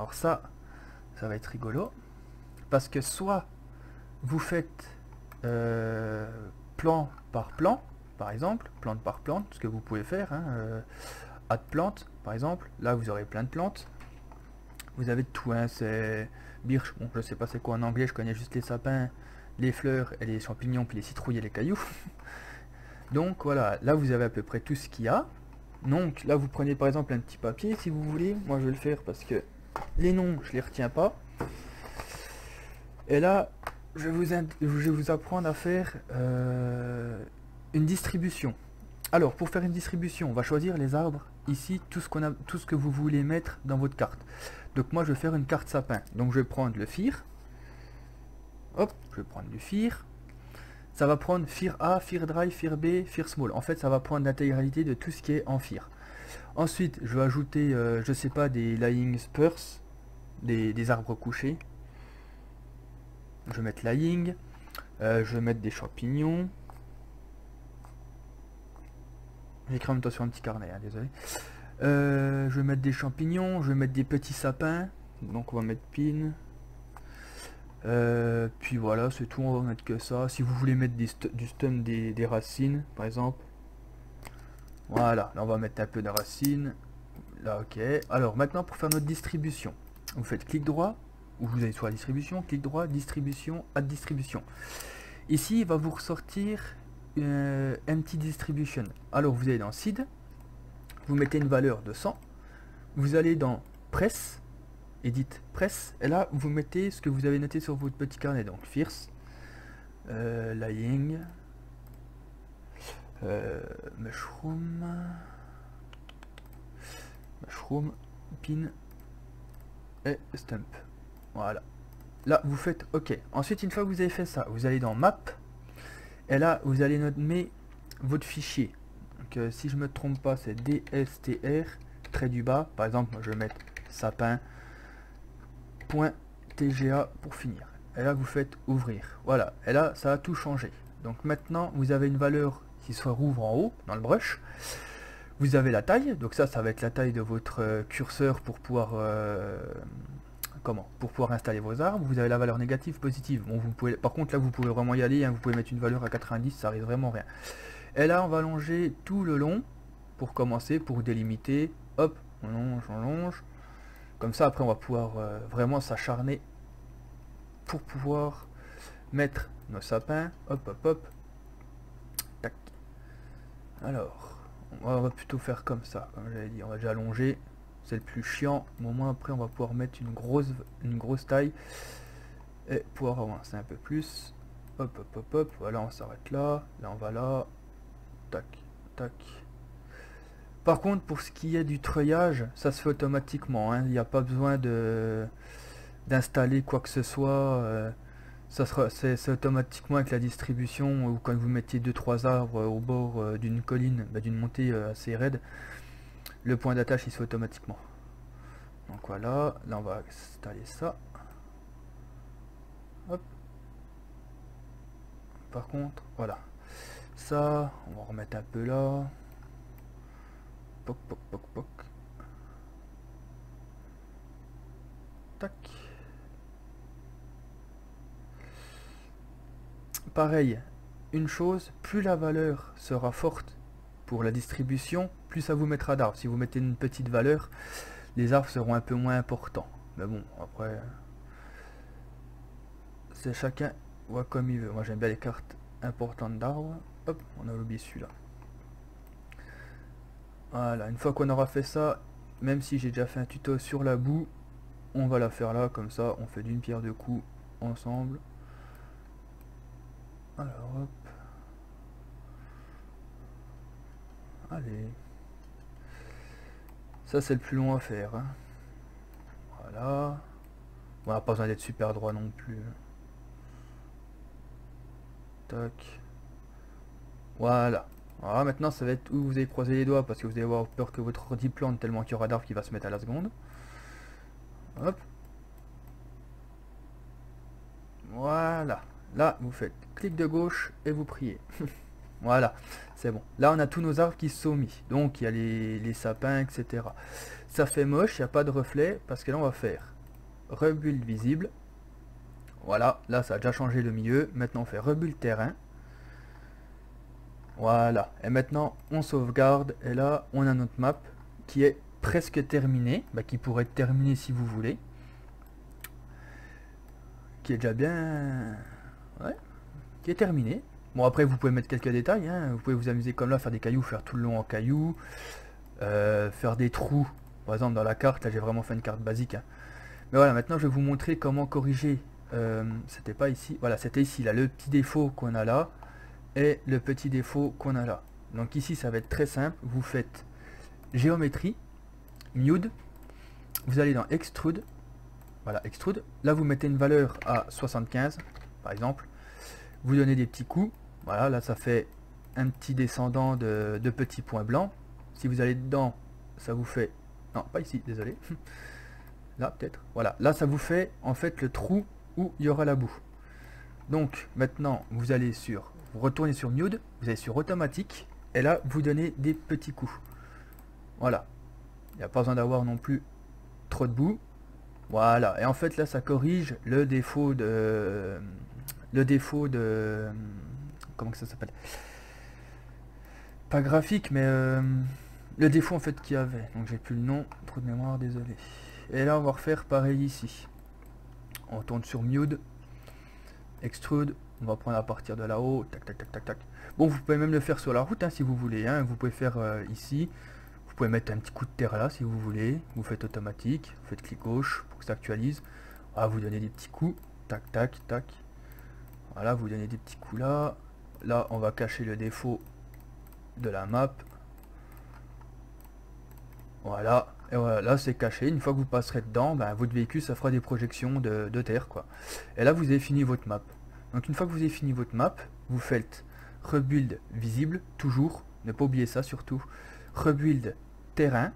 Alors ça va être rigolo. Parce que soit vous faites plan par plan, par exemple, plante par plante, ce que vous pouvez faire, hein, add plante, par exemple. Là, vous aurez plein de plantes. Vous avez tout, hein, c'est birch. Bon, je sais pas c'est quoi en anglais, je connais juste les sapins, les fleurs et les champignons, puis les citrouilles et les cailloux. Donc voilà, là vous avez à peu près tout ce qu'il y a. Donc là vous prenez par exemple un petit papier si vous voulez. Moi je vais le faire parce que les noms je les retiens pas. Et là je vais vous apprendre à faire une distribution. Alors pour faire une distribution, on va choisir les arbres. Ici tout ce que vous voulez mettre dans votre carte. Donc moi je vais faire une carte sapin. Donc je vais prendre le FIR. Hop, je vais prendre du FIR. Ça va prendre FIR A, FIR Dry, FIR B, FIR Small. En fait, ça va prendre l'intégralité de tout ce qui est en FIR. Ensuite, je vais ajouter, je sais pas, des lying spurs, des arbres couchés. Je vais mettre lying. Je vais mettre des champignons. J'écris en même temps sur un petit carnet, hein, désolé. Je vais mettre des champignons, je vais mettre des petits sapins. Donc on va mettre pin. Puis voilà, c'est tout, on va mettre que ça. Si vous voulez mettre du stem des racines, par exemple. Voilà, là on va mettre un peu de racines. Là, ok. Alors maintenant pour faire notre distribution, vous faites clic droit, ou vous allez sur la distribution, clic droit, distribution, add distribution. Ici il va vous ressortir empty distribution. Alors vous allez dans seed, vous mettez une valeur de 100, vous allez dans press, edit press, et là vous mettez ce que vous avez noté sur votre petit carnet, donc fierce, lying, mushroom, pin et stump. Voilà. Là vous faites OK. Ensuite, une fois que vous avez fait ça, vous allez dans map, et là vous allez nommer votre fichier. Donc si je me trompe pas, c'est dstr trait du bas. Par exemple, moi je vais mettre sapin.tga pour finir. Et là vous faites ouvrir. Voilà. Et là ça a tout changé. Donc maintenant vous avez une valeur qui se rouvre en haut dans le brush. Vous avez la taille, donc ça va être la taille de votre curseur pour pouvoir pour pouvoir installer vos arbres. Vous avez la valeur négative, positive. Bon, vous pouvez, par contre là vous pouvez vraiment y aller, hein, vous pouvez mettre une valeur à 90, ça arrive vraiment rien. Et là on va longer tout le long pour commencer, pour délimiter. Hop, on longe. Comme ça après on va pouvoir vraiment s'acharner pour pouvoir mettre nos sapins. Hop, hop, hop. Tac. Alors, on va plutôt faire comme ça, comme j'avais dit, on va déjà allonger, c'est le plus chiant, mais au moins après on va pouvoir mettre une grosse taille et pouvoir avancer un peu plus. Hop, hop, hop, hop, voilà, on s'arrête là, là on va là, tac, tac. Par contre, pour ce qui est du treuillage, ça se fait automatiquement, hein, il n'y a pas besoin d'installer quoi que ce soit. C'est automatiquement avec la distribution, ou quand vous mettez 2-3 arbres au bord d'une colline, d'une montée assez raide, le point d'attache il se fait automatiquement. Donc voilà, là on va installer ça. Hop. Par contre, voilà. Ça, on va remettre un peu là. Poc, poc, poc, poc. Tac. Pareil, une chose, plus la valeur sera forte pour la distribution, plus ça vous mettra d'arbres. Si vous mettez une petite valeur, les arbres seront un peu moins importants. Mais bon, après, c'est chacun voit comme il veut. Moi j'aime bien les cartes importantes d'arbres. Hop, on a oublié celui-là. Voilà, une fois qu'on aura fait ça, même si j'ai déjà fait un tuto sur la boue, on va la faire là, comme ça on fait d'une pierre deux coups ensemble. Alors hop. Allez. Ça c'est le plus long à faire. Hein. Voilà. On n'a pas besoin d'être super droit non plus. Tac. Voilà. Voilà, maintenant ça va être où vous allez croiser les doigts parce que vous allez avoir peur que votre ordi plante tellement qu'il y aura d'arbres qui va se mettre à la seconde. Hop. Voilà. Là, vous faites clic de gauche et vous priez. Voilà, c'est bon. Là, on a tous nos arbres qui se sont mis. Donc, il y a les sapins, etc. Ça fait moche, il n'y a pas de reflet, parce que là, on va faire rebuild visible. Voilà, là, ça a déjà changé le milieu. Maintenant, on fait rebuild terrain. Voilà, et maintenant, on sauvegarde. Et là, on a notre map qui est presque terminée. Bah, qui pourrait être terminée si vous voulez. Qui est déjà bien... Ouais, qui est terminée. Bon, après, vous pouvez mettre quelques détails, hein. Vous pouvez vous amuser comme là, faire des cailloux, faire tout le long en cailloux, faire des trous. Par exemple, dans la carte, là, j'ai vraiment fait une carte basique, hein. Mais voilà, maintenant, je vais vous montrer comment corriger. C'était pas ici, voilà, c'était ici, là, le petit défaut qu'on a là, et le petit défaut qu'on a là. Donc ici, ça va être très simple. Vous faites géométrie, nude, vous allez dans extrude, voilà, extrude. Là, vous mettez une valeur à 75, par exemple. Vous donnez des petits coups. Voilà, là ça fait un petit descendant de petits points blancs. Si vous allez dedans, ça vous fait... Non, pas ici, désolé. Là, peut-être. Voilà, là ça vous fait en fait le trou où il y aura la boue. Donc, maintenant, vous allez sur... Vous retournez sur Nude, vous allez sur Automatique, et là, vous donnez des petits coups. Voilà. Il n'y a pas besoin d'avoir non plus trop de boue. Voilà, et en fait là, ça corrige le défaut de... comment que ça s'appelle, pas graphique, mais le défaut en fait qu'il y avait. Donc j'ai plus le nom, trop de mémoire, désolé. Et là on va refaire pareil ici. On tourne sur Mute, Extrude, on va prendre à partir de là-haut, tac tac tac tac tac. Bon, vous pouvez même le faire sur la route, hein, si vous voulez, hein. Vous pouvez faire ici, vous pouvez mettre un petit coup de terre là si vous voulez. Vous faites automatique, vous faites clic gauche pour que ça actualise. Ah, vous donnez des petits coups, tac tac tac. Voilà, vous donnez des petits coups là. Là, on va cacher le défaut de la map. Voilà. Et voilà, là c'est caché. Une fois que vous passerez dedans, ben, votre véhicule, ça fera des projections de terre, quoi. Et là, vous avez fini votre map. Donc une fois que vous avez fini votre map, vous faites rebuild visible, toujours. Ne pas oublier ça, surtout. Rebuild terrain.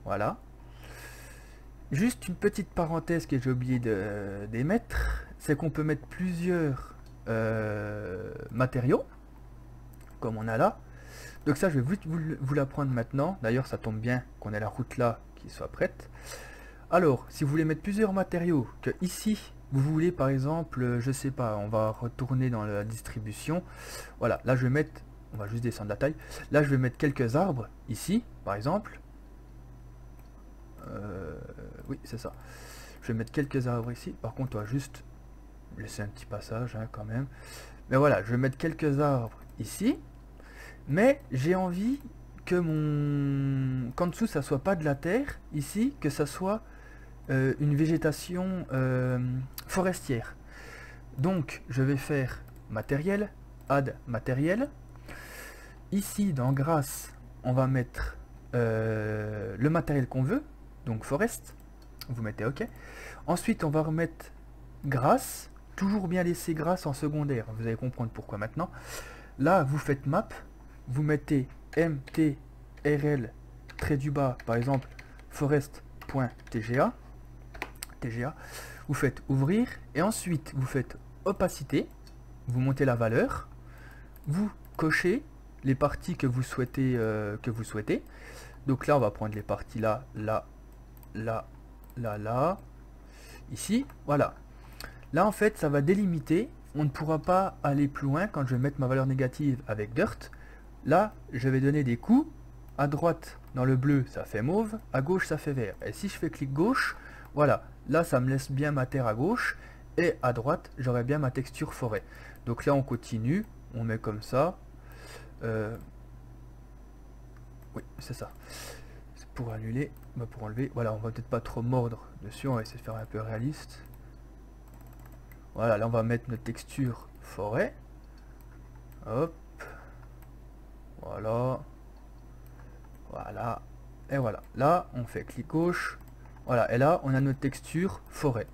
Voilà. Juste une petite parenthèse que j'ai oublié d'émettre, c'est qu'on peut mettre plusieurs matériaux, comme on a là. Donc ça, je vais vite vous l'apprendre maintenant. D'ailleurs, ça tombe bien qu'on ait la route là qui soit prête. Alors, si vous voulez mettre plusieurs matériaux, que ici, vous voulez par exemple, je sais pas, on va retourner dans la distribution. Voilà, là je vais mettre, on va juste descendre la taille. Là, je vais mettre quelques arbres ici, par exemple. Oui, c'est ça. Je vais mettre quelques arbres ici. Par contre, on va juste laisser un petit passage, hein, quand même. Mais voilà, je vais mettre quelques arbres ici. Mais j'ai envie que qu'en dessous, ça soit pas de la terre, ici, que ça soit une végétation forestière. Donc, je vais faire matériel, add matériel. Ici, dans grâce, on va mettre le matériel qu'on veut. Donc forest, vous mettez OK. Ensuite, on va remettre grâce, toujours bien laisser grâce en secondaire. Vous allez comprendre pourquoi maintenant. Là, vous faites map, vous mettez mtrl trait du bas, par exemple forest.tga, TGA. Vous faites ouvrir et ensuite vous faites opacité, vous montez la valeur, vous cochez les parties que vous souhaitez, Donc là, on va prendre les parties là, là, là, là, là, ici, voilà. Là, en fait, ça va délimiter. On ne pourra pas aller plus loin quand je vais mettre ma valeur négative avec dirt. Là, je vais donner des coups. À droite, dans le bleu, ça fait mauve. À gauche, ça fait vert. Et si je fais clic gauche, voilà. Là, ça me laisse bien ma terre à gauche. Et à droite, j'aurai bien ma texture forêt. Donc là, on continue. On met comme ça. Oui, c'est ça. Pour annuler, pour enlever, voilà, on va peut-être pas trop mordre dessus, on va essayer de faire un peu réaliste. Voilà, là on va mettre notre texture forêt. Hop. Voilà. Voilà. Et voilà. Là, on fait clic gauche. Voilà, et là, on a notre texture forêt.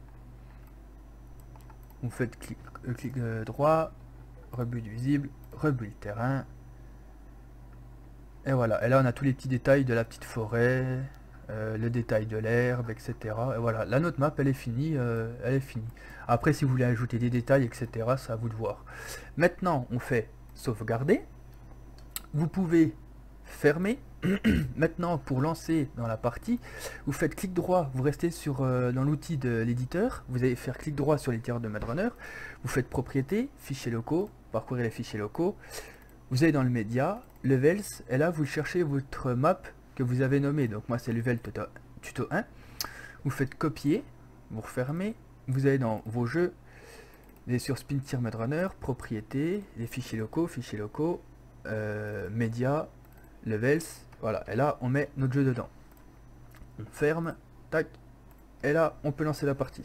Vous faites clic droit, rebuild visible, rebuild terrain. Et voilà, et là on a tous les petits détails de la petite forêt, le détail de l'herbe, etc. Et voilà, là notre map elle est finie, Après si vous voulez ajouter des détails, etc., c'est à vous de voir. Maintenant on fait sauvegarder. Vous pouvez fermer. Maintenant, pour lancer dans la partie, vous faites clic droit, vous restez dans l'outil de l'éditeur, vous allez faire clic droit sur l'éditeur de MadeRunner, vous faites propriétés, fichiers locaux, parcourir les fichiers locaux, vous allez dans le média, levels, et là vous cherchez votre map que vous avez nommé, donc moi c'est level tuto 1, vous faites copier, vous refermez, vous allez dans vos jeux, vous allez sur Spintir MadeRunner, propriétés, les fichiers locaux, média, levels, voilà, et là on met notre jeu dedans. On ferme, tac, et là on peut lancer la partie.